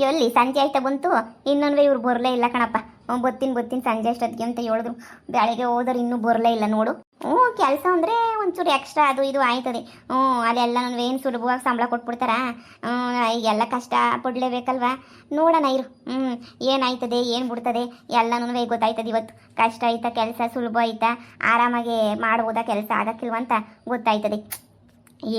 ಎಲ್ಲಿ ಸಂಜೆ ಆಯ್ತಾ ಬಂತು ಇನ್ನೊಂದು ಇವ್ರು ಬರಲೇ ಇಲ್ಲ ಕಣಪ್ಪ. ಬತ್ತೀನಿ ಸಂಜೆ ಅಷ್ಟೊತ್ತಿಗೆ ಅಂತ ಹೇಳಿದ್ರು. ಬೆಳಗ್ಗೆ ಹೋದ್ರೆ ಇನ್ನೂ ಬರಲೇ ಇಲ್ಲ ನೋಡು. ಕೆಲಸ ಅಂದರೆ ಒಂಚೂರು ಎಕ್ಸ್ಟ್ರಾ ಅದು ಇದು ಆಯ್ತದೆ. ಅಲ್ಲೆಲ್ಲ ನಾನು ಏನು ಸುಲಭವಾಗಿ ಸಂಬಳ ಕೊಟ್ಬಿಡ್ತಾರಾ? ಈಗೆಲ್ಲ ಕಷ್ಟ ಪಡಲೇಬೇಕಲ್ವಾ? ನೋಡೋಣ ಇರು. ಏನಾಯ್ತದೆ ಏನು ಬಿಡ್ತದೆ ಎಲ್ಲನೂ ಗೊತ್ತಾಯ್ತದೆ ಇವತ್ತು. ಕಷ್ಟ ಆಯ್ತಾ ಕೆಲಸ ಸುಲಭ ಆಯ್ತಾ ಆರಾಮಾಗಿ ಮಾಡ್ಬೋದಾ ಕೆಲಸ ಆಗಕ್ಕಿಲ್ವ ಅಂತ ಗೊತ್ತಾಯ್ತದೆ.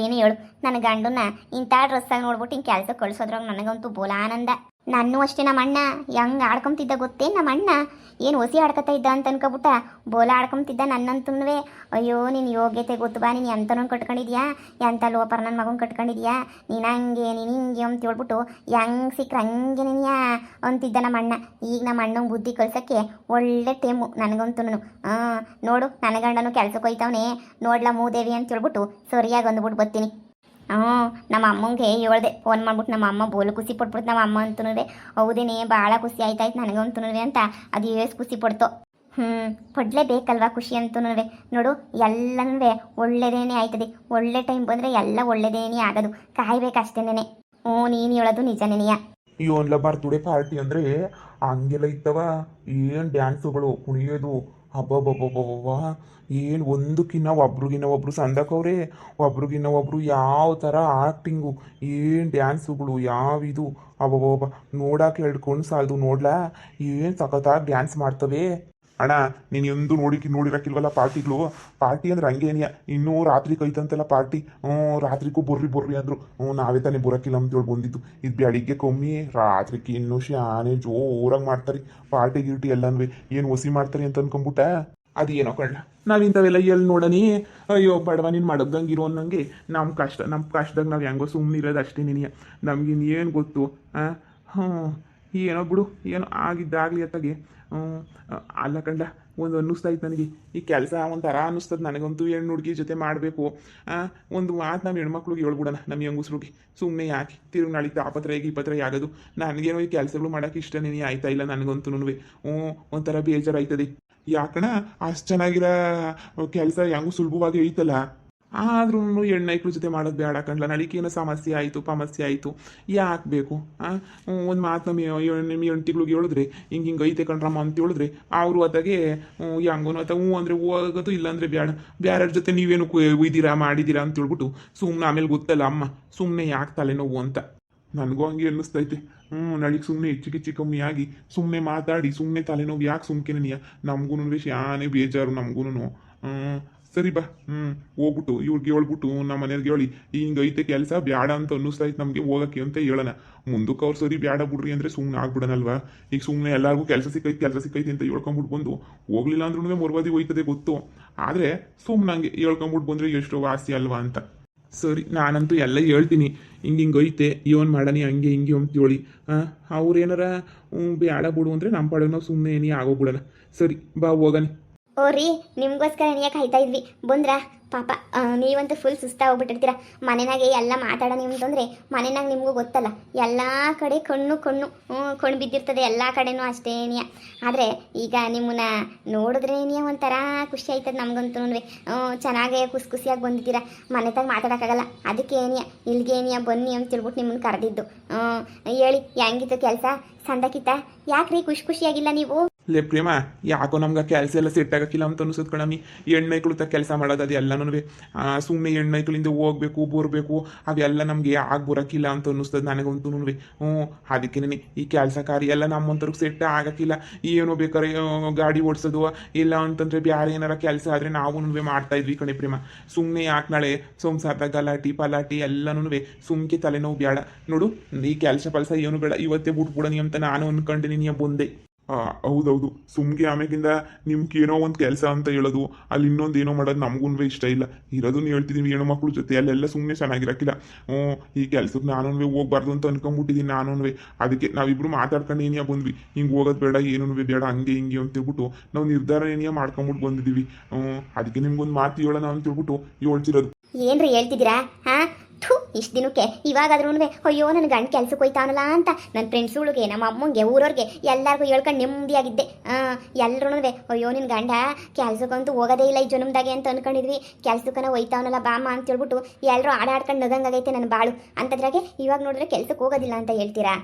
ಏನು ಹೇಳು, ನನ್ನ ಗಂಡನ್ನ ಇಂಥ ಡ್ರೆಸ್ಸಾಗಿ ನೋಡ್ಬಿಟ್ಟು ಹಿಂಗೆ ಕೆಲಸ ಕಳಿಸೋದ್ರಾಗ ನನಗಂತೂ ಬೋಲ ಆನಂದ. ನನ್ನೂ ಅಷ್ಟೇ ನಮ್ಮ ಅಣ್ಣ ಹೆಂಗೆ ಆಡ್ಕೊಂತಿದ್ದ ಗೊತ್ತೇ? ನಮ್ಮ ಅಣ್ಣ ಏನು ಹೊಸಿ ಆಡ್ಕೊತಾ ಇದ್ದ ಅಂತ ಅನ್ಕೊಬಿಟ್ಟ ಬೋಲ ಆಡ್ಕೊಂತಿದ್ದ ನನ್ನಂತೂ. ಅಯ್ಯೋ ನಿನ್ನ ಯೋಗ್ಯತೆ ಗೊತ್ತು ಬಾ, ನೀನು ಎಂಥನೊಂದು ಕಟ್ಕೊಂಡಿದ್ಯಾ, ಎಂಥ ಲೋಪರ್ ನನ್ನ ಮಗನ ಕಟ್ಕೊಂಡಿದ್ಯಾ, ನೀನು ಹಂಗೆ ನೀನು ಹಿಂಗೆ ಅಂತ ಹೇಳ್ಬಿಟ್ಟು ಹೆಂಗೆ ಸಿಕ್ಕರೆ ಹಂಗೆ ನೀನ್ಯಾ ಅಂತಿದ್ದ ನಮ್ಮ ಅಣ್ಣ. ಈಗ ನಮ್ಮ ಅಣ್ಣಂಗೆ ಬುದ್ಧಿ ಕಳ್ಸೋಕ್ಕೆ ಒಳ್ಳೆ ಟೈಮು ನನಗಂತೂ. ನೋಡು ನನ್ನ ಗಂಡನು ಕೆಲ್ಸಕ್ಕೆ ಹೋಯ್ತವನೇ, ನೋಡ್ಲಾ ಮೂದೇವಿ ಅಂತ ಹೇಳ್ಬಿಟ್ಟು ಸರಿಯಾಗಿ ಅಂದ್ಬಿಟ್ಟು ಬರ್ತೀನಿ. ನಮ್ಮ ಅಮ್ಮಂಗೆ ಹೇಳ್ದೆ ಫೋನ್ ಮಾಡ್ಬಿಟ್ಟು. ನಮ್ಮ ಅಮ್ಮ ಬೋಲು ಖುಷಿ ಪಟ್ಬಿಡ್ತು ನಮ್ಮ ಅಮ್ಮ ಅಂತೂ. ಹೌದೇನೆ ಭಾಳ ಖುಷಿ ಆಯ್ತಾಯ್ತು ನನಗಂತೂ ಅಂತ ಅದು ಎಷ್ಟು ಖುಷಿ ಪಡ್ತು. ಪಡ್ಲೇಬೇಕಲ್ವಾ ಖುಷಿ ಅಂತೂ. ನೋಡು ಎಲ್ಲನೂ ಒಳ್ಳೆಯದೇನೇ ಆಯ್ತದೆ. ಒಳ್ಳೆ ಟೈಮ್ ಬಂದರೆ ಎಲ್ಲ ಒಳ್ಳೆಯದೇನೇ ಆಗೋದು, ಕಾಯ್ಬೇಕಷ್ಟೇನೆ. ನೀನು ಹೇಳೋದು ನಿಜನೇನೆಯ. ಇವನ್ಲ ಬರ್ತುಡೆ ಪಾರ್ಟಿ ಅಂದರೆ ಹಂಗೆಲ್ಲ ಇತ್ತವ. ಏನು ಡ್ಯಾನ್ಸುಗಳು ಕುಣಿಯೋದು, ಹಬ್ಬಬ್ಬಬ್ಬಬ್ಬ, ಏನು ಒಂದಕ್ಕಿನ್ನ ಒಬ್ರು ಸಂದಕವ್ರೆ, ಒಬ್ರು ಯಾವ ಥರ ಆ್ಯಕ್ಟಿಂಗು, ಏನು ಡ್ಯಾನ್ಸುಗಳು ಯಾವಿದು, ಅಬ್ಬಬ್ಬಬ್ಬ ನೋಡಕ್ಕೆ ಹೇಳ್ಕೊಂಡು ಸಾಲದು. ನೋಡ್ಲಾ ಏನು ಸಖತ್ತಾಗಿ ಡ್ಯಾನ್ಸ್ ಮಾಡ್ತವೆ. ಅಣ್ಣ ನೀನು ಎಂದು ನೋಡಿರಕ್ಕಿಲ್ವಲ್ಲ ಪಾರ್ಟಿಗಳು. ಪಾರ್ಟಿ ಅಂದ್ರೆ ಹಂಗೇನಿಯ, ಇನ್ನೂ ರಾತ್ರಿ ಕೈತಂತೆಲ್ಲ ಪಾರ್ಟಿ. ರಾತ್ರಿಗೂ ಬರ್ರಿ ಅಂದರು. ನಾವೇ ತಾನೇ ಬರೋಕ್ಕಿಲ್ಲ ಅಂತೇಳಿ ಬಂದಿದ್ದು. ಇದು ಬೆಳಿಗ್ಗೆ ಕಮ್ಮಿ, ರಾತ್ರಿಗೆ ಇನ್ನೂ ಶಾನೆ ಜೋರಾಗಿ ಮಾಡ್ತಾರೆ ಪಾರ್ಟಿ ಗಿರ್ಟಿ ಎಲ್ಲನೂ. ಏನು ಹೊಸಿ ಮಾಡ್ತಾರೆ ಅಂತ ಅನ್ಕೊಂಬಿಟ್ಟ. ಅದೇನೋ ಕಳ್ಳ ನಾವಿಂಥವೆಲ್ಲ ಎಲ್ಲಿ ನೋಡನಿ. ಅಯ್ಯೋ ಬಡವ ನೀನು ಮಡಗ್ದಂಗೆ ಇರೋ ಅನ್ನಂಗೆ ನಮ್ಮ ಕಷ್ಟದಾಗ ನಾವು ಹೆಂಗೋ ಸುಮ್ಮನಿರೋದು ಅಷ್ಟೇ. ನಿನಗೆ ನಮಗಿನ್ನೇನು ಗೊತ್ತು? ಏನೋ ಬಿಡು, ಏನೋ ಆಗಿದ್ದಾಗಲಿ ಅತ್ತಾಗೆ. ಅಲ್ಲ ಕಂಡ ಒಂದು ಅನ್ನಿಸ್ತಾಯ್ತು ನನಗೆ ಈ ಕೆಲಸ ಒಂಥರ ಅನ್ನಿಸ್ತದೆ ನನಗಂತೂ. ಹೆಣ್ಣು ಹುಡುಗಿ ಜೊತೆ ಮಾಡಬೇಕು. ಒಂದು ಮಾತು ನಮ್ಮ ಹೆಣ್ಮಕ್ಳಿಗೆ ಹೇಳ್ಬಿಡೋಣ, ನಮ್ಮ ಹೆಂಗಸ್ರಿಗೆ. ಸುಮ್ಮನೆ ಯಾಕೆ ತಿರುಗಿ ನಾಳಿಗೆ ತಾಪತ್ರೆ ಆಗೋದು. ನನಗೇನೋ ಈ ಕೆಲಸಗಳು ಮಾಡೋಕೆ ಇಷ್ಟನೇ ಆಯ್ತಾ ಇಲ್ಲ ನನಗಂತೂ. ಒಂಥರ ಬೇಜಾರಾಯ್ತದೆ. ಯಾಕಣ ಅಷ್ಟು ಚೆನ್ನಾಗಿರೋ ಕೆಲಸ ಹೆಂಗೂ ಸುಲಭವಾಗಿ ಐತಲ್ಲ, ಆದ್ರೂ ಹೆಣ್ಣೈಕ್ಳ ಜೊತೆ ಮಾಡೋದು ಬೇಡ ಕಣ್ಲ. ನಳಿಕೇನೋ ಸಮಸ್ಯೆ ಆಯಿತು ಆಯಿತು ಯಾಕೆ ಬೇಕು? ಒಂದು ಮಾತು ನಮ್ಮ ಹೆಂಡ್ತಿಗಳಿಗೆ ಹೇಳಿದ್ರೆ ಹಿಂಗೆ ಐತೆ ಕಣ್ರಮ್ಮ ಅಂತ ಹೇಳಿದ್ರೆ ಅವರು ಅತ್ತಾಗೆ ಹೆಂಗೋ ಅಥವಾ ಅಂದರೆ ಹೋಗೋದು, ಇಲ್ಲಾಂದರೆ ಬೇಡ. ಬೇರೆಯವ್ರ ಜೊತೆ ನೀವೇನು ಮಾಡಿದ್ದೀರಾ ಅಂತ ಹೇಳ್ಬಿಟ್ಟು ಸುಮ್ಮನೆ ಆಮೇಲೆ ಗೊತ್ತಲ್ಲ ಅಮ್ಮ, ಸುಮ್ಮನೆ ಯಾಕೆ ತಲೆನೋವು ಅಂತ ನನಗೂ ಹಂಗೆ ಅನ್ನಿಸ್ತೈತೆ. ನಳಿಗೆ ಸುಮ್ಮನೆ ಹೆಚ್ಚು ಕಮ್ಮಿ ಆಗಿ ಸುಮ್ಮನೆ ಮಾತಾಡಿ ಸುಮ್ಮನೆ ತಲೆನೋವು ಯಾಕೆ ಸುಮ್ಕೆನೆಯ? ನಮಗೂ ಶಾನೆ ಬೇಜಾರು ನಮಗೂ. ಸರಿ ಬಾ, ಹೋಗ್ಬಿಟ್ಟು ಇವ್ರಿಗೆ ಹೇಳ್ಬಿಟ್ಟು ನಮ್ಮ ಮನೆಯವ್ರಿಗೆ ಹೇಳಿ ಹಿಂಗೈತೆ ಕೆಲಸ ಬೇಡ ಅಂತ ಅನ್ನಿಸ್ತೈತೆ ನಮಗೆ ಹೋಗಕ್ಕೆ ಅಂತ ಹೇಳೋಣ. ಮುಂದಕ್ಕೆ ಅವ್ರು ಸರಿ ಬೇಡ ಬಿಡ್ರಿ ಅಂದರೆ ಸುಮ್ಮನೆ ಆಗ್ಬಿಡೋಣಲ್ವಾ? ಈಗ ಸುಮ್ಮನೆ ಎಲ್ಲರಿಗೂ ಕೆಲಸ ಸಿಕ್ಕೈತಿ ಅಂತ ಹೇಳ್ಕೊಂಬಿಟ್ಟು ಬಂದು ಹೋಗ್ಲಿಲ್ಲ ಅಂದ್ರೂ ಮೊರ್ವಾದಿ ಹೋಯ್ತದೆ ಗೊತ್ತು. ಆದರೆ ಸುಮ್ಮನೆ ಹಂಗೆ ಹೇಳ್ಕೊಂಬಿಟ್ಟು ಬಂದರೆ ಎಷ್ಟು ವಾಸಿ ಅಲ್ವಾ ಅಂತ. ಸರಿ ನಾನಂತೂ ಎಲ್ಲ ಹೇಳ್ತೀನಿ, ಹಿಂಗೆ ಐತೆ ಇವನ್ ಮಾಡನಿ ಹಂಗೆ ಹಿಂಗೆ ಅಂತೇಳಿ. ಅವ್ರೇನಾರ ಬೇಡ ಬಿಡು ಅಂದರೆ ನಮ್ಮ ಪಾಡಿಗೆ ನಾವು ಸುಮ್ಮನೆ ಏನೇ ಆಗೋಗ್ಬಿಡೋಣ. ಸರಿ ಬಾ ಹೋಗನಿ. ಓ ರೀ, ನಿಮ್ಗೋಸ್ಕರ ಏನೇ ಕಾಯ್ತಾ ಇದ್ವಿ, ಬಂದ್ರಾ? ಪಾಪ ನೀವಂತೂ ಫುಲ್ ಸುಸ್ತಾಗೋಗ್ಬಿಟ್ಟಿರ್ತೀರ ಮನೆಯಾಗೆ ಎಲ್ಲ ಮಾತಾಡೋ ಅಂತಂದರೆ. ಮನೆಯಾಗ ನಿಮಗೂ ಗೊತ್ತಲ್ಲ ಎಲ್ಲ ಕಡೆ ಕಣ್ಣು ಬಿದ್ದಿರ್ತದೆ ಎಲ್ಲ ಕಡೆನೂ ಅಷ್ಟೇನಿಯ. ಆದರೆ ಈಗ ನಿಮ್ಮನ್ನ ನೋಡಿದ್ರೇನಿಯ ಒಂಥರ ಖುಷಿ ಆಯ್ತದೆ ನಮಗಂತೂ. ಚೆನ್ನಾಗೇ ಖುಷಿಯಾಗಿ ಬಂದಿದ್ದೀರ. ಮನೆತಾಗ ಮಾತಾಡೋಕ್ಕಾಗಲ್ಲ, ಅದಕ್ಕೆ ಏನಿಯ ಇಲ್ಲಿಗೆ ಏನಿಯ ಬನ್ನಿ ಅಂತ ತಿಳ್ಬಿಟ್ಟು ನಿಮ್ಮನ್ನು ಕರೆದಿದ್ದು. ಹೇಳಿ ಹೆಂಗಿತ್ತು ಕೆಲಸ ಸಂದಕ್ಕಿತ್ತ? ಯಾಕ್ರಿ ಖುಷಿಯಾಗಿಲ್ಲ ನೀವು? ಲೇ ಪ್ರೇಮ, ಯಾಕೋ ನಮ್ಗೆ ಕೆಲಸ ಎಲ್ಲ ಸೆಟ್ ಆಗಕ್ಕಿಲ್ಲ ಅಂತ ಅನ್ಸುತ್ತೆ ಕಣಮ್ಮಿ. ಹೆಣ್ಣೈಕ್ಳು ತ ಕೆಲಸ ಮಾಡೋದು ಅದು ಎಲ್ಲನೂ ಸುಮ್ಮನೆ ಹೆಣ್ಣೈಕ್ಳಿಂದ ಹೋಗ್ಬೇಕು ಬರಬೇಕು ಅವೆಲ್ಲ ನಮಗೆ ಬರೋಕ್ಕಿಲ್ಲ ಅಂತ ಅನ್ನಿಸ್ತದೆ ನನಗಂತೂ. ಅದಕ್ಕೇನೆ ಈ ಕೆಲಸ ಕಾರ್ಯ ಎಲ್ಲ ನಮ್ಮಂಥವ್ರಿಗೆ ಸೆಟ್ ಆಗಕ್ಕಿಲ್ಲ. ಏನೋ ಬೇಕಾದ್ರೆ ಗಾಡಿ ಓಡಿಸೋದು ಇಲ್ಲ ಅಂತಂದರೆ ಬೇರೆ ಏನಾರ ಕೆಲಸ ಆದರೆ ನಾವು ಮಾಡ್ತಾ ಇದ್ವಿ ಕಣೆ ಪ್ರೇಮ. ಸುಮ್ಮನೆ ಯಾಕೆ ನಾಳೆ ಸಂಸಾರದ ಗಲಾಟಿ ಪಲಾಟಿ ಎಲ್ಲನೂ ಸುಮ್ಕೆ ತಲೆನೋವು ಬೇಡ. ನೋಡು ಈ ಕೆಲಸ ಏನು ಬೇಡ, ಇವತ್ತೇ ಬಿಟ್ಬಿಡನಿ ಅಂತ ನಾನು ಅನ್ಕೊಂಡಿನಿ ಬಂದೆ. ಹೌದೌದು, ಸುಮ್ಗೆ ಆಮೇಲಿಂದ ನಿಮ್ಗೆ ಏನೋ ಒಂದು ಕೆಲಸ ಅಂತ ಹೇಳೋದು ಅಲ್ಲಿ ಇನ್ನೊಂದು ಏನೋ ಮಾಡೋದು ನಮಗೂ ಇಷ್ಟ ಇಲ್ಲ. ಇರೋದನ್ನ ಹೇಳ್ತಿದ್ದೀವಿ ಹೆಣ್ಣು ಮಕ್ಳ ಜೊತೆ ಅಲ್ಲೆಲ್ಲ ಸುಮ್ಮನೆ ಚೆನ್ನಾಗಿರಕ್ಕಿಲ್ಲ. ಈ ಕೆಲ್ಸಕ್ಕೆ ನಾನು ಹೋಗ್ಬಾರ್ದು ಅಂತ ಅನ್ಕೊಂಡ್ಬಿಟ್ಟಿದ್ದೀನಿ ನಾನು. ಅದಕ್ಕೆ ನಾವಿಬ್ರು ಮಾತಾಡ್ಕೊಂಡು ಏನಿಯಾ ಬಂದ್ವಿ, ಹಿಂಗೆ ಹೋಗೋದು ಬೇಡ ಏನೂ ಬೇಡ ಹಂಗೆ ಹಿಂಗೆ ಅಂತ ಹೇಳ್ಬಿಟ್ಟು ನಾವು ನಿರ್ಧಾರ ಏನಿಯಾ ಮಾಡ್ಕೊಂಬಿಟ್ಟು ಬಂದಿದ್ದೀವಿ. ಅದಕ್ಕೆ ನಿಮ್ಗೊಂದು ಮಾತು ಹೇಳೋಣ ಅಂತ ಹೇಳ್ಬಿಟ್ಟು ಹೇಳ್ತಿರೋದು. ಏನ್ರಿ ಹೇಳ್ತಿದ್ದೀರಾ? ಇಷ್ಟು ದಿನಕ್ಕೆ ಇವಾಗಾದ್ರೂ ಅಯ್ಯೋ ನನ್ನ ಗಂಡ ಕೆಲ್ಸಕ್ಕೆ ಹೋಯ್ತಾವನಲ್ಲ ಅಂತ ನನ್ನ ಫ್ರೆಂಡ್ಸ್ಗಳಿಗೆ ನಮ್ಮ ಅಮ್ಮಂಗೆ ಊರವ್ರಿಗೆ ಎಲ್ಲರಿಗೂ ಹೇಳ್ಕೊಂಡು ನೆಮ್ಮದಿಯಾಗಿದ್ದೆ. ಎಲ್ಲರೂ ಅಯ್ಯೋ ನಿನ್ನ ಗಂಡ ಕೆಲ್ಸಕ್ಕಂತೂ ಹೋಗೋದೇ ಇಲ್ಲ ಈ ಜನ್ಮದಾಗೆ ಅಂತ ಅನ್ಕೊಂಡಿದ್ವಿ, ಕೆಲ್ಸಕ್ಕನ ಹೋಯ್ತಾವನಲ್ಲ ಬಾಮ ಅಂತ ಹೇಳ್ಬಿಟ್ಟು ಎಲ್ಲರೂ ಆಡಾಡ್ಕೊಂಡು ನಗಂಗಾಗೈತೆ ನನ್ನ ಬಾಳು ಅಂತದ್ರಾಗೆ ಇವಾಗ ನೋಡಿದ್ರೆ ಕೆಲ್ಸಕ್ಕೆ ಹೋಗೋದಿಲ್ಲ ಅಂತ ಹೇಳ್ತೀರಾ?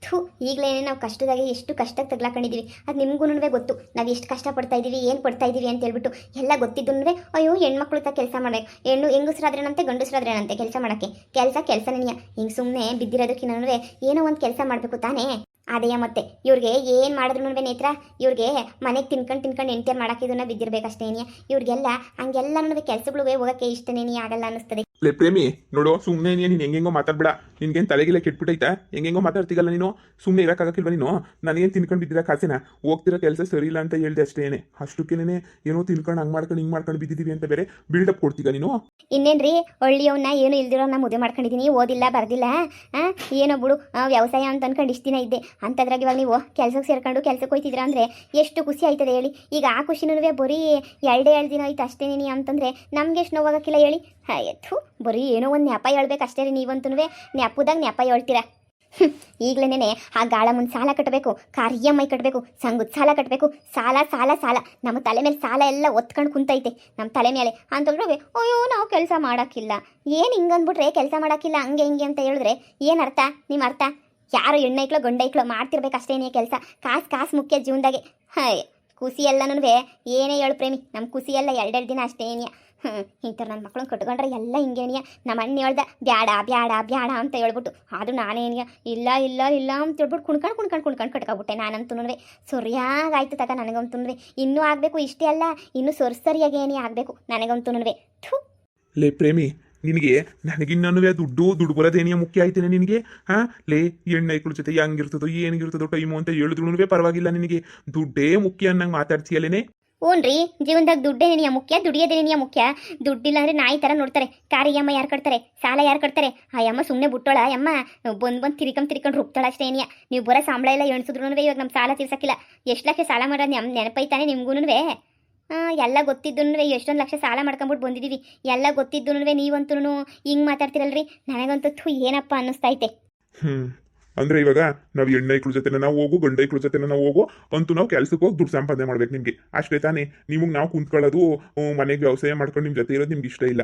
ಥೂ ಈಗಲೇ ನಾವು ಕಷ್ಟದಾಗೆ ಎಷ್ಟು ಕಷ್ಟಕ್ಕೆ ತಗ್ಲಾಕೊಂಡಿದ್ದೀವಿ ಅದು ನಿಮಗೂ ಗೊತ್ತು ನಾವು ಎಷ್ಟು ಕಷ್ಟಪಡ್ತಾ ಇದ್ದೀವಿ ಏನು ಪಡ್ತಾ ಇದ್ದೀವಿ ಅಂತ ಹೇಳ್ಬಿಟ್ಟು ಎಲ್ಲ ಗೊತ್ತಿದ್ದು ಅಯ್ಯೋ ಹೆಣ್ಮಕ್ಳು ತ ಕೆಲಸ ಮಾಡಬೇಕು ಹೆಂಗಸ್ರಾದ್ರೇನಂತೆ ಗಂಡಸ್ರಾದ್ರೇನಂತೆ ಕೆಲಸ ಮಾಡೋಕ್ಕೆ ಕೆಲಸನೇ ಹಿಂಗೆ ಸುಮ್ಮನೆ ಬಿದ್ದಿರೋದಕ್ಕಿನ್ನೂ ಏನೋ ಒಂದು ಕೆಲಸ ಮಾಡಬೇಕು ತಾನೇ ಅದೇಯ ಮತ್ತೆ ಇವ್ರಿಗೆ ಏನು ಮಾಡಿದ್ರು ನೇತ್ರ ಇವ್ರಿಗೆ ಮನೆಗೆ ತಿನ್ಕೊಂಡು ಎಂಟಿಯರ್ ಮಾಡೋಕ್ಕಿದನ್ನ ಬಿದ್ದಿರ್ಬೇಕಷ್ಟೇನಿಯ ಇವ್ರಿಗೆಲ್ಲ ಹಂಗೆಲ್ಲ ಕೆಲಸಗಳು ಹೋಗೋಕ್ಕೆ ಇಷ್ಟನೇನಿ ಆಗಲ್ಲ ಅನ್ನಿಸ್ತದೆ. ಲೇ ಪ್ರೇಮಿ ನೋಡು ಸುಮ್ಮನೆ ನೀನು ಹೆಂಗೆಂಗೋ ಮಾತಾಡ್ಬೇಡ. ನಿನ್ಗೇನು ತಲೆಗಿಲ್ಲ ಕೆಟ್ಬಿಟ್ಟೈತಾ? ಹೆಂಗೆಂಗೋ ಮಾತಾಡ್ತೀಗಲ್ಲ ನೀನು. ಸುಮ್ಮನೆ ಇರೋಕ್ಕಾಗಕ್ಕಿಲ್ವ ನೀನು? ನನಗೇನು ತಿನ್ಕೊಂಡು ಬಿದ್ದಿರ ಕಾಸಿನ ಹೋಗ್ತಿರೋ ಕೆಲಸ ಸರಿ ಇಲ್ಲ ಅಂತ ಹೇಳ್ದೆ ಅಷ್ಟೇನೆ. ಅಷ್ಟಕ್ಕೇನೆ ಏನೋ ತಿನ್ಕೊಂಡು ಹಂಗೆ ಮಾಡ್ಕೊಂಡು ಹಿಂಗೆ ಮಾಡ್ಕೊಂಡು ಬಿದ್ದಿದ್ದೀವಿ ಅಂತ ಬೇರೆ ಬಿಲ್ಡಪ್ ಕೊಡ್ತೀಗ ನೀನು. ಇನ್ನೇನ್ರಿ ಒಳ್ಳೆಯವನ್ನ ಏನು ಇಲ್ದಿರೋನ್ನ ಮದುವೆ ಮಾಡ್ಕೊಂಡಿದ್ದೀನಿ, ಓದಿಲ್ಲ ಬರ್ದಿಲ್ಲ, ಏನೋ ಬಿಡು ವ್ಯವಸಾಯ ಅಂತ ಅನ್ಕೊಂಡು ಇಷ್ಟು ದಿನ ಇದ್ದೆ ಅಂತದ್ರಾಗ ಇವಾಗ ನೀವು ಕೆಲಸಕ್ಕೆ ಸೇರ್ಕೊಂಡು ಕೆಲಸಕ್ಕೆ ಹೋಯ್ತಿದ್ರ ಅಂದರೆ ಎಷ್ಟು ಖುಷಿ ಆಯ್ತದೆ ಹೇಳಿ. ಈಗ ಆ ಖುಷಿನೂ ಬರೀ 2 ದಿನ ಆಯ್ತು ಅಷ್ಟೇನೇ ಅಂತಂದರೆ ನಮ್ಗೆ ಎಷ್ಟು ನೋವಾಗಕ್ಕಿಲ್ಲ ಹೇಳಿ. ಆಯ್ತು ಬರೀ ಏನೋ ಒಂದು ನೆಪ ಹೇಳ್ಬೇಕು ಅಷ್ಟೇ ರೀ. ನೀವಂತೂ ನೆಪದಾಗ ನೆಪ ಹೇಳ್ತೀರಾ. ಈಗಲೇ ಆ ಗಾಳ ಮುಂದೆ ಸಾಲ ಕಟ್ಟಬೇಕು, ಕಾರ್ EMI ಕಟ್ಟಬೇಕು, ಸಂಘದ ಸಾಲ ಕಟ್ಟಬೇಕು, ಸಾಲ ಸಾಲ ಸಾಲ ನಮ್ಮ ತಲೆ ಮೇಲೆ ಸಾಲ ಎಲ್ಲ ಒತ್ಕೊಂಡು ಕುಂತೈತೆ ನಮ್ಮ ತಲೆ ಮೇಲೆ ಅಂತಂದ್ರೆ ಅಯ್ಯೋ ನಾವು ಕೆಲಸ ಮಾಡೋಕ್ಕಿಲ್ಲ. ಏನು ಹಿಂಗಂದ್ಬಿಟ್ರೆ ಕೆಲಸ ಮಾಡೋಕ್ಕಿಲ್ಲ ಹಂಗೆ ಹಿಂಗೆ ಅಂತ ಹೇಳಿದ್ರೆ ಏನು ಅರ್ಥ? ನಿಮ್ಮ ಅರ್ಥ ಯಾರು ಹೆಣ್ಣೈಕ್ಳೋ ಗಂಡೈಕ್ಳೋ ಮಾಡ್ತಿರ್ಬೇಕು ಅಷ್ಟೇನೇ ಕೆಲಸ. ಕಾಸು ಮುಖ್ಯ ಜೀವನದಾಗೆ. ಖುಷಿ ಎಲ್ಲನೂ ಏನೇ ಹೇಳು ಪ್ರೇಮಿ, ನಮ್ಮ ಖುಷಿ ಎಲ್ಲ 2 ದಿನ ಅಷ್ಟೇನಿಯ. ಇಂಥವ್ರು ನನ್ನ ಮಕ್ಳನ್ನ ಕಟ್ಕೊಂಡ್ರೆ ಎಲ್ಲ ಹಿಂಗೇನಿಯ. ನಮ್ಮ ಅಣ್ಣ ಹೇಳ್ದ ಬ್ಯಾಡ ಬ್ಯಾಡ ಬ್ಯಾಡ ಅಂತ ಹೇಳ್ಬಿಟ್ಟು, ಆದರೂ ನಾನೇನಿಯ ಇಲ್ಲ ಇಲ್ಲ ಇಲ್ಲ ಅಂತ ಹೇಳ್ಬಿಟ್ಟು ಕುಣ್ಕೊಂಡು ಕಟ್ಕೊಬಿಟ್ಟೆ. ನಾನಂತೂ ಸರಿಯಾಗಾಯ್ತು ತಗ ನನಗಂತೂ. ಇನ್ನೂ ಆಗಬೇಕು ಇಷ್ಟೇ ಅಲ್ಲ, ಇನ್ನೂ ಸರಿಯಾಗಿ ಏನೇ ಆಗಬೇಕು ನನಗಂತೂ. ಥೂ ಲೇ ಪ್ರೇಮಿ ನಿನಗೆ ನನಗಿನ್ನೂ ದುಡ್ಡು ಬರೋದೇನಿಯ ಮುಖ್ಯ ಆಯ್ತೇನೆ ನಿನಗೆ? ಲೇ ಹೆಣ್ಣೈಕ್ಳ ಜೊತೆ ಹೆಂಗಿರ್ತದೋ ಏನಿಗಿರ್ತದೋ ಟೈಮು ಅಂತ ಹೇಳಿದ್ರು ಪರವಾಗಿಲ್ಲ, ನಿನಗೆ ದುಡ್ಡೇ ಮುಖ್ಯ ಅನ್ನಂಗೆ ಮಾತಾಡ್ತೀಯಲ್ಲೇನೆ. ಹ್ಞೂನ್ರಿ, ಜೀವನದಾಗ ದುಡ್ಡೇನಿಯ ಮುಖ್ಯ, ದುಡಿಯೋದೇನಿಯ ಮುಖ್ಯ. ದುಡ್ಡಿಲ್ಲ ಅಂದರೆ ನಾಯಿ ಥರ ನೋಡ್ತಾರೆ. ಕಾರ್ EMI ಯಾರು ಕಟ್ತಾರೆ? ಸಾಲ ಯಾರು ಕಟ್ತಾರೆ? ಆ ಅಮ್ಮ ಸುಮ್ಮನೆ ಬಿಟ್ಟೋಳ ಅಮ್ಮ ಬಂದು ತಿರ್ಕೊಂಡು ರುಬ್ತಾಳ ಅಷ್ಟೇನಿಯ. ನೀವು ಬರೋ ಸಂಬಳ ಎಲ್ಲ ಎಣಿಸಿದ್ರು ಇವಾಗ ನಮ್ಮ ಸಾಲ ತೀರ್ಸಕ್ಕಿಲ್ಲ. ಎಷ್ಟು ಲಕ್ಷ ಸಾಲ ಮಾಡೋದು ನೆನಪೈತಾನೆ ನಿಮ್ಗೂ? ಎಲ್ಲ ಗೊತ್ತಿದ್ದು ಎಷ್ಟೊಂದು ಲಕ್ಷ ಸಾಲ ಮಾಡ್ಕೊಂಬಿಟ್ಟು ಬಂದಿದ್ದೀವಿ. ಎಲ್ಲ ಗೊತ್ತಿದ್ದು ನೀವಂತೂ ಹಿಂಗೆ ಮಾತಾಡ್ತಿರಲ್ರಿ. ನನಗಂತೂ ಏನಪ್ಪ ಅನ್ನಿಸ್ತೈತೆ. ಅಂದ್ರೆ ಇವಾಗ ನಾವು ಹೆಣ್ಣೈಕ್ಳ ಜೊತೆ ನಾವು ಹೋಗು, ಗಂಡೈಕ್ಳ ಜೊತೆ ನಾವು ಹೋಗು ಅಂತೂ ನಾವು ಕೆಲ್ಸಕ್ಕೆ ಹೋಗಿ ದುಡ್ಡು ಸಂಪಾದನೆ ಮಾಡ್ಬೇಕು ನಿಮಗೆ ಅಷ್ಟೇ ತಾನೇ. ನಿಮಗೆ ನಾವು ಕುಂತ್ಕೊಳ್ಳೋದು ಮನೆಗೆ ವ್ಯವಸಾಯ ಮಾಡ್ಕೊಂಡು ನಿಮ್ಮ ಜೊತೆ ಇರೋದು ನಿಮ್ಗೆ ಇಷ್ಟ ಇಲ್ಲ.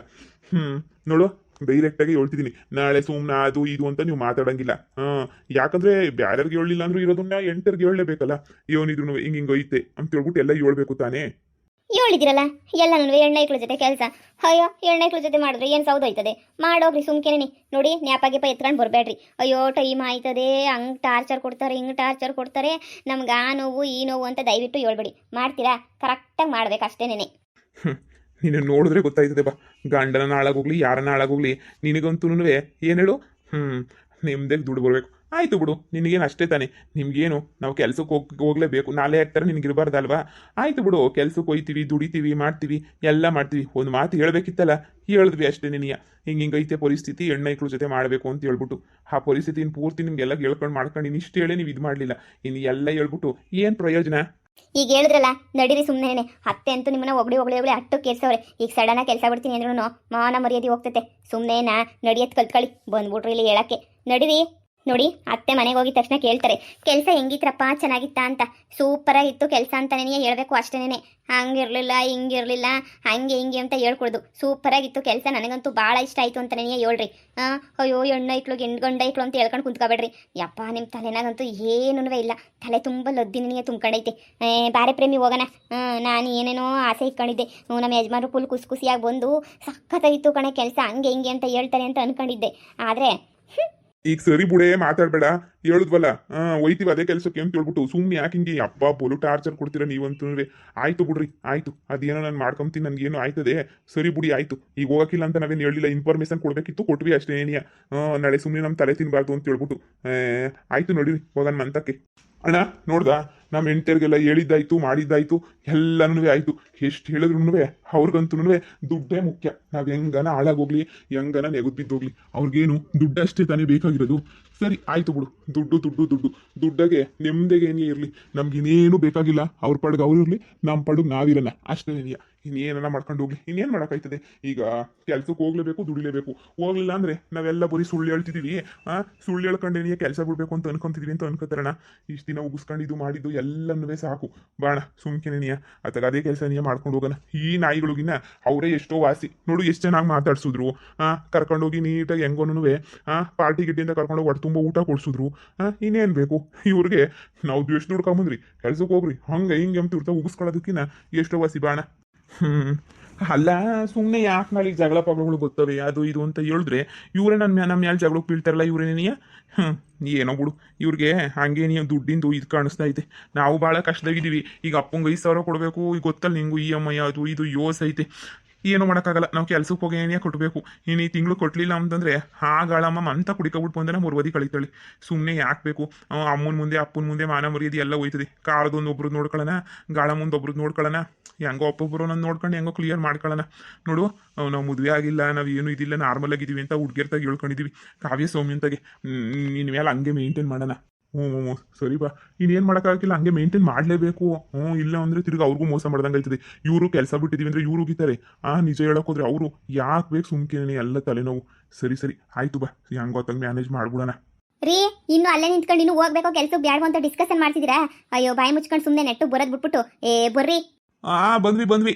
ನೋಡು ಡೈರೆಕ್ಟಾಗಿ ಹೇಳ್ತಿದ್ದೀನಿ, ನಾಳೆ ಸುಮ್ಮನೆ ಅದು ಇದು ಅಂತ ನೀವು ಮಾತಾಡಂಗಿಲ್ಲ. ಯಾಕಂದ್ರೆ ಬ್ಯಾರ್ಯಾರಿಗೆ ಹೇಳಿಲ್ಲ ಅಂದ್ರೂ ಇರೋದನ್ನ ಎಂಟರಿಗೆ ಹೇಳಲೇಬೇಕಲ್ಲ. ಇವನಿದ್ರು ಹಿಂಗೆ ಐತೆ ಅಂತ ಹೇಳ್ಬಿಟ್ಟು ಎಲ್ಲ ಹೇಳ್ಬೇಕು ತಾನೇ. ಹೇಳಿದಿರಲ್ಲ ಎಲ್ಲನೂ ಹೆಣ್ಣೈಕ್ಳ ಜೊತೆ ಕೆಲಸ. ಅಯ್ಯೋ ಹೆಣ್ಣೈಕ್ಳ ಜೊತೆ ಮಾಡಿದ್ರೆ ಏನು ಸೌದೋಯ್ತದೆ? ಮಾಡೋಗ್ರಿ ಸುಮ್ಕೆನೆ. ನೋಡಿ ನ್ಯಾಪಾಗಿಪ್ಪ ಎತ್ಕೊಂಡು ಬರಬೇಡ್ರಿ. ಅಯ್ಯೋ ಟೈಮ್ ಆಯ್ತದೆ, ಹಂಗೆ ಟಾರ್ಚರ್ ಕೊಡ್ತಾರೆ, ಹಿಂಗೆ ಟಾರ್ಚರ್ ಕೊಡ್ತಾರೆ, ನಮ್ಗೆ ಆ ನೋವು ಈ ನೋವು ಅಂತ ದಯವಿಟ್ಟು ಹೇಳ್ಬೇಡಿ. ಮಾಡ್ತೀರಾ? ಕರೆಕ್ಟಾಗಿ ಮಾಡ್ಬೇಕು ಅಷ್ಟೇನೆ. ನೀನು ನೋಡಿದ್ರೆ ಗೊತ್ತಾಯ್ತದೆ ಬಾ, ಗಂಡನ ಹಾಳಾಗೋಗ್ಲಿ ಯಾರನ್ನ ಹಾಳಾಗೋಗ್ಲಿ ನಿನಗಂತೂ ಏನು ಹೇಳು, ನಿಮ್ದೇ ದುಡ್ಡು ಬರಬೇಕು. ಆಯಿತು ಬಿಡು, ನಿನಗೇನು ಅಷ್ಟೇ ತಾನೆ. ನಿಮ್ಗೇನು ನಾವು ಕೆಲ್ಸಕ್ಕೆ ಹೋಗ್ಲೇಬೇಕು, ನಾಳೆ ಹಾಕ್ತಾರೆ ನಿನಗಿರಬಾರ್ದಲ್ವಾ? ಆಯಿತು ಬಿಡು, ಕೆಲ್ಸಕ್ಕೆ ಹೋಯ್ತೀವಿ, ದುಡಿತೀವಿ, ಮಾಡ್ತೀವಿ, ಎಲ್ಲ ಮಾಡ್ತೀವಿ. ಒಂದು ಮಾತು ಹೇಳ್ಬೇಕಿತ್ತಲ್ಲ, ಹೇಳಿದ್ವಿ ಅಷ್ಟೇ. ನಿನಗೆ ಹಿಂಗೈತೆ ಪರಿಸ್ಥಿತಿ, ಹೆಣ್ಣೈಕ್ಳ ಜೊತೆ ಮಾಡಬೇಕು ಅಂತ ಹೇಳ್ಬಿಟ್ಟು ಆ ಪರಿಸ್ಥಿತಿನ ಪೂರ್ತಿ ನಿಮ್ಗೆಲ್ಲ ಹೇಳ್ಕೊಂಡು ಮಾಡ್ಕೊಂಡು ಇಷ್ಟು ಹೇಳಿ ನೀವು ಇದು ಮಾಡಲಿಲ್ಲ. ಇನ್ನು ಎಲ್ಲ ಹೇಳ್ಬಿಟ್ಟು ಏನು ಪ್ರಯೋಜನ? ಈಗ ಹೇಳಿದ್ರಲ್ಲ ನಡೀರಿ ಸುಮ್ಮನೆ. ಅತ್ತೆ ಅಂತೂ ನಿಮ್ಮನ್ನ ಒಗಳಿ ಅಟ್ಟು ಕೇರ್ಸವ್ರೆ. ಈಗ ಸಡನ್ನಾಗಿ ಕೆಲಸ ಬಿಡ್ತೀನಿ ಅಂದ್ರೂ ಮಾನ ಮರ್ಯಾದೆ ಹೋಗ್ತೈತೆ. ಸುಮ್ಮನೆ ನಡಿಯತ್ ಕಲ್ತ್ಕೊಳ್ಳಿ, ಬಂದ್ಬಿಟ್ರಿ ಇಲ್ಲಿ ಹೇಳಕ್ಕೆ. ನಡೀರಿ. ನೋಡಿ ಅತ್ತೆ ಮನೆಗೆ ಹೋಗಿದ ತಕ್ಷಣ ಕೇಳ್ತಾರೆ, ಕೆಲಸ ಹೆಂಗಿತ್ರಪ್ಪ, ಚೆನ್ನಾಗಿತ್ತಾ ಅಂತ. ಸೂಪರಾಗಿತ್ತು ಕೆಲಸ ಅಂತನೇ ಹೇಳ್ಬೇಕು ಅಷ್ಟೇನೆ. ಹಂಗಿರಲಿಲ್ಲ ಹಿಂಗಿರಲಿಲ್ಲ ಹಂಗೆ ಹಿಂಗೆ ಅಂತ ಹೇಳ್ಕೊಡ್ದು. ಸೂಪರಾಗಿತ್ತು ಕೆಲಸ, ನನಗಂತೂ ಭಾಳ ಇಷ್ಟ ಆಯಿತು ಅಂತನೇ ಹೇಳ್ರಿ. ಅಯ್ಯೋ ಹೆಣ್ಣೈಕ್ಳು ಗಂಡೈಕ್ಳು ಅಂತ ಹೇಳ್ಕೊಂಡು ಕುಂತ್ಕೊಬೇಡ್ರಿ. ಯಪ್ಪ ನಿಮ್ಮ ತಲೆನಾಗಂತೂ ಏನೂ ಇಲ್ಲ, ತಲೆ ತುಂಬ ಲದ್ದಿನೇ ತುಂಬ್ಕೊಂಡೈತೆ. ಬಾರೆ ಪ್ರೇಮಿ ಹೋಗೋಣ. ನಾನು ಏನೇನೋ ಆಸೆ ಇಟ್ಕೊಂಡಿದ್ದೆ, ನಮ್ಮ ಯಜಮಾನರು ಫುಲ್ ಖುಷಿಯಾಗಿ ಬಂದು ಸಖತ್ತಾಗಿತ್ತು ಕಣೆ ಕೆಲಸ, ಹಂಗೆ ಹಿಂಗೆ ಅಂತ ಹೇಳ್ತಾರೆ ಅಂತ ಅಂದ್ಕೊಂಡಿದ್ದೆ. ಆದರೆ ಈಗ ಸರಿ ಬುಡೇ ಮಾತಾಡ್ಬೇಡ, ಹೇಳಿದ್ವಲ್ಲ ಒಯ್ತೀವಿ ಅದೇ ಕೆಲಸಕ್ಕೆ ಅಂತ ಹೇಳ್ಬಿಟ್ಟು ಸುಮ್ಮನೆ ಯಾಕೆ ಹಿಂಗೆ ಅಪ್ಪ ಬೋಲು ಟಾರ್ಚರ್ ಕೊಡ್ತೀರಾ ನೀವಂತೂ. ಆಯ್ತು ಬಿಡ್ರಿ, ಆಯ್ತು ಅದೇನೋ ನಾನು ಮಾಡ್ಕೊಂತೀನಿ, ನನಗೇನು ಆಯ್ತದೆ ಸರಿ ಬಿಡಿ ಆಯ್ತು. ಈಗ ಹೋಗಕ್ಕಿಲ್ಲ ಅಂತ ನಾವೇನು ಹೇಳಿಲ್ಲ, ಇನ್ಫಾರ್ಮೇಶನ್ ಕೊಡಬೇಕಿತ್ತು, ಕೊಟ್ವಿ ಅಷ್ಟೇ. ಏನಿಯ ನಾಳೆ ಸುಮ್ಮನೆ ನಮ್ಮ ತಲೆ ತಿನ್ನಬಾರ್ದು ಅಂತ ಹೇಳ್ಬಿಟ್ಟು ಆಯ್ತು ನೋಡಿರಿ ಹೋಗೋಣ ಮಂತಕ್ಕೆ. ಅಣ್ಣ ನೋಡ್ದ, ನಮ್ಮ ಹೆಂಡತಿಯರಿಗೆಲ್ಲ ಹೇಳಿದ್ದಾಯ್ತು, ಮಾಡಿದ್ದಾಯ್ತು, ಎಲ್ಲನೂ ಆಯಿತು. ಎಷ್ಟು ಹೇಳಿದ್ರು ಅವ್ರಿಗಂತೂ ದುಡ್ಡೇ ಮುಖ್ಯ. ನಾವು ಹೆಂಗನ ಹಾಳಾಗೋಗ್ಲಿ, ಹೆಂಗನ ನೆಗದ್ ಬಿದ್ದೋಗ್ಲಿ, ಅವ್ರಿಗೇನು ದುಡ್ಡು ಅಷ್ಟೇ ತಾನೇ ಬೇಕಾಗಿರೋದು. ಸರಿ ಆಯಿತು ಬಿಡು, ದುಡ್ಡಾಗೆ ನೆಮ್ಮದಿಗೆ ಏನೇ ಇರಲಿ, ನಮ್ಗಿನ್ನೇನು ಬೇಕಾಗಿಲ್ಲ. ಅವ್ರ ಪಡ್ಗೆ ಅವ್ರು ಇರಲಿ, ನಮ್ಮ ಪಡ್ಗೆ ನಾವಿರಲ್ಲ ಅಷ್ಟೇ. ಇನ್ನೇನ ಮಾಡ್ಕೊಂಡು ಹೋಗ್ಲಿ, ಇನ್ನೇನು ಮಾಡೋಕ್ಕಾಯ್ತದೆ. ಈಗ ಕೆಲ್ಸಕ್ಕೆ ಹೋಗ್ಲೇಬೇಕು, ದುಡಿಲೇಬೇಕು. ಹೋಗ್ಲಿಲ್ಲ ಅಂದ್ರೆ ನಾವೆಲ್ಲ ಬರೀ ಸುಳ್ಳು ಹೇಳ್ತಿದೀವಿ. ಸುಳ್ಳು ಹೇಳ್ಕೊಂಡೇನಿಯ ಕೆಲಸ ಬಿಡ್ಬೇಕು ಅಂತ ಅನ್ಕೊಂತಿದೀವಿ ಅಂತ ಅನ್ಕೋತಾರಣ. ಇಷ್ಟು ದಿನ ಉಗಿಸ್ಕೊಂಡು ಇದು ಮಾಡಿದ್ದು ಎಲ್ಲನೂ ಸಾಕು ಬಾಣ, ಸುಮ್ಕಿನೇನಿಯ ಅತ್ತಾಗ ಅದೇ ಕೆಲಸ ನೀ ಮಾಡ್ಕೊಂಡು ಹೋಗೋಣ. ಈ ನಾಯಿಗಳಿಗಿನ್ನ ಅವರೇ ಎಷ್ಟೋ ವಾಸಿ ನೋಡು, ಎಷ್ಟು ಚೆನ್ನಾಗಿ ಮಾತಾಡ್ಸಿದ್ರು. ಕರ್ಕೊಂಡೋಗಿ ನೀಟಾಗಿ ಹೆಂಗೋನು ಪಾರ್ಟಿ ಗಿಟ್ಟಿಂದ ಕರ್ಕೊಂಡೋಗಿ ಹೊಟ್ಟೆ ತುಂಬ ಊಟ ಕೊಡ್ಸಿದ್ರು. ಇನ್ನೇನು ಬೇಕು ಇವ್ರಿಗೆ? ನಾವು ಎಷ್ಟು ನೋಡ್ಕೊಂಬಂದ್ರಿ, ಕೆಲ್ಸಕ್ಕೆ ಹೋಗ್ರಿ ಹಂಗೆ ಹಿಂಗೆ ಅಂತ ಇರ್ತಾ ಉಗಿಸ್ಕೊಳ್ಳೋದಕ್ಕಿನ್ನ ಎಷ್ಟೋ ವಾಸಿ ಬಾಣ. ಅಲ್ಲ, ಸುಮ್ಮನೆ ಯಾಕೆ ನಾಳೆ ಜಗಳ ಪಗಳಗಳು ಬರ್ತವೆ ಅದು ಇದು ಅಂತ ಹೇಳಿದ್ರೆ ಇವರೇ ನಮ್ಮ ಮ್ಯಾಲೆ ಜಗಳಕ್ಕೆ ಬೀಳ್ತಾರಲ್ಲ ಇವರೇನೇನಿಯ. ಏನೋ ಬಿಡು, ಇವ್ರಿಗೆ ಹಂಗೆ ನೀವು ದುಡ್ಡಿಂದು ಇದು ಕಾಣಿಸ್ತಾ ಐತೆ. ನಾವು ಭಾಳ ಕಷ್ಟದಾಗಿದ್ದೀವಿ. ಈಗ ಅಪ್ಪಂಗೆ 5,000 ಕೊಡಬೇಕು, ಈಗ ಗೊತ್ತಲ್ಲ ನಿಂಗೂ EMI ಅದು ಇದು ಯೋಸ್ ಐತೆ. ಏನೂ ಮಾಡೋಕ್ಕಾಗಲ್ಲ, ನಾವು ಕೆಲ್ಸಕ್ಕೆ ಹೋಗಿ ಏನೇ ಕೊಟ್ಟಬೇಕು. ಇನ್ನು ಈ ತಿಂಗಳು ಕೊಟ್ಟಲಿಲ್ಲ ಅಂತಂದರೆ ಆಗಾಳಮ್ಮ ಅಂತ ಕುಡಿಕೊಬಿಟ್ಟು ಬಂದರೆ ಮುರ್ವದಿ ಕಳೀತಾಳೆ. ಸುಮ್ಮನೆ ಯಾಕೆ ಬೇಕು? ಅಮ್ಮನ ಮುಂದೆ ಅಪ್ಪನ ಮುಂದೆ ಮಾನ ಮರ್ಯಾದೆ ಎಲ್ಲ ಹೋಯ್ತದೆ. ಕಾರದೊಂದು ಒಬ್ರದ್ದು ನೋಡ್ಕೊಳ್ಳೋಣ, ಗಾಳ ಮುಂದೆ ಒಬ್ರದ್ದು ನೋಡ್ಕೊಳ್ಳೋಣ, ಹೆಂಗೋ ಒಬ್ಬೊಬ್ಬರು ನಾನು ನೋಡ್ಕೊಂಡು ಹೆಂಗೋ ಕ್ಲಿಯರ್ ಮಾಡ್ಕೊಳ್ಳೋಣ. ನೋಡು, ನಾವು ಮದುವೆ ಆಗಿಲ್ಲ, ನಾವು ಏನು ಇದಿಲ್ಲ, ನಾರ್ಮಲ್ ಆಗಿದ್ದೀವಿ ಅಂತ ಹುಡ್ಗಿರ್ತಾಗ ಹೇಳ್ಕೊಂಡಿದ್ದೀವಿ. ಕಾವ್ಯ ಸೌಮ್ಯಂತಾಗೆ ನಿನ್ನ ಮೇಲೆ ಹಂಗೆ ಮೇಂಟೈನ್ ಮಾಡೋಣ. ಹ್ಞೂ ಸರಿ ಬಾ, ಇನ್ನೇನು ಮಾಡೋಕ್ಕಾಗಿಲ್ಲ, ಹಂಗೆ ಮೇಂಟೈನ್ ಮಾಡಲೇಬೇಕು. ಇಲ್ಲ ಅಂದರೆ ತಿರ್ಗಿ ಅವ್ರಿಗೂ ಮೋಸ ಮಾಡ್ದಂಗೆ ಆಯ್ತದೆ. ಇವರು ಕೆಲಸ ಬಿಟ್ಟಿದ್ದೀವಿ ಅಂದರೆ ಇವ್ರು ಉಗಿತಾರೆ. ನಿಜ ಹೇಳೋಕೋದ್ರೆ ಅವರು ಯಾಕೆ ಬೇಕು ಸುಮ್ಕಿನೇ ಎಲ್ಲ ತಲೆನೋವು. ಸರಿ ಆಯ್ತು ಬಾ, ಹೆಂಗೆ ಗೊತ್ತಾಗ ಮ್ಯಾನೇಜ್ ಮಾಡ್ಬಿಡೋಣ. ರೀ, ಇನ್ನು ಅಲ್ಲೇ ನಿಂತ್ಕೊಂಡು ಇನ್ನು ಹೋಗ್ಬೇಕೋ ಕೆಲ್ಸಕ್ಕೆ ಬ್ಯಾಡ್ವೋ ಅಂತ ಡಿಸ್ಕಷನ್ ಮಾಡ್ತಿದ್ದೀರಾ? ಅಯ್ಯೋ ಬಾಯಿ ಮುಚ್ಕೊಂಡು ಸುಮ್ಮನೆ ನೆಟ್ಟು ಬರೋದು ಬಿಟ್ಬಿಟ್ಟು ಬರ್ರಿ. ಬಂದ್ವಿ